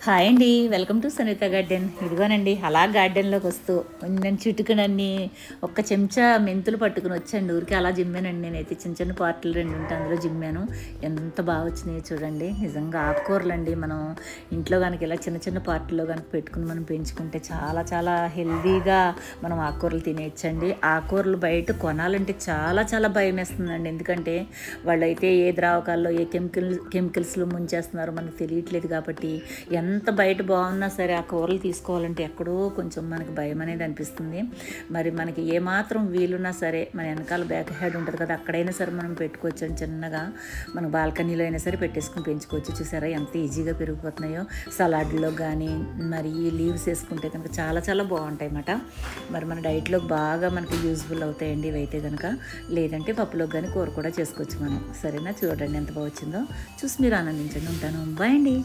Hi అండి, welcome to Sanitha garden. ఇదిగోనండి అలా గార్డెన్లోకి వస్తూ నేను చిటుకునన్ని ఒక్క చెంచా మెంతులు పట్టుకుని వచ్చండి. ఊరికి అలా జిమ్మానండి. నేనైతే చిన్న చిన్న పార్టీలు 2 ఉంటే అందులో జిమ్మాను. ఎంత బాగా వచ్చినాయో చూడండి. నిజంగా ఆకుకూరలండి మనం ఇంట్లో కనుక ఇలా చిన్న చిన్న పార్టీలో కనుక పెట్టుకుని మనం పెంచుకుంటే చాలా చాలా హెల్దీగా మనం ఆకుకూరలు తినేయచ్చండి. ఆకుకూరలు బయట కొనాలంటే చాలా చాలా భయం వేస్తుందండి. ఎందుకంటే వాళ్ళైతే ఏ ద్రావకాల్లో ఏ కెమికల్స్లో ముంచేస్తున్నారో మనకు తెలియట్లేదు. కాబట్టి ఎంత బయట బాగున్నా సరే ఆ కూరలు తీసుకోవాలంటే ఎక్కడో కొంచెం మనకి భయం అనేది అనిపిస్తుంది. మరి మనకి ఏమాత్రం వీలున్నా సరే మన వెనకాల బ్యాక్ హెడ్ ఉంటుంది కదా, అక్కడైనా సరే మనం పెట్టుకోవచ్చు. చిన్నగా మన బాల్కనీలో అయినా సరే పెట్టేసుకుని పెంచుకోవచ్చు. చూసారా ఎంత ఈజీగా పెరిగిపోతున్నాయో. సలాడ్లో కానీ మరి ఈ లీవ్స్ వేసుకుంటే కనుక చాలా చాలా బాగుంటాయి అన్నమాట. మరి మన డైట్లో బాగా మనకి యూజ్ఫుల్ అవుతాయండి ఇవైతే కనుక. లేదంటే పప్పులో కానీ కూర కూడా చేసుకోవచ్చు మనం. సరేనా, చూడండి ఎంత బాగా వచ్చిందో. చూసి మీరు ఆనందించండి. ఉంటాను, బాయ్ అండి.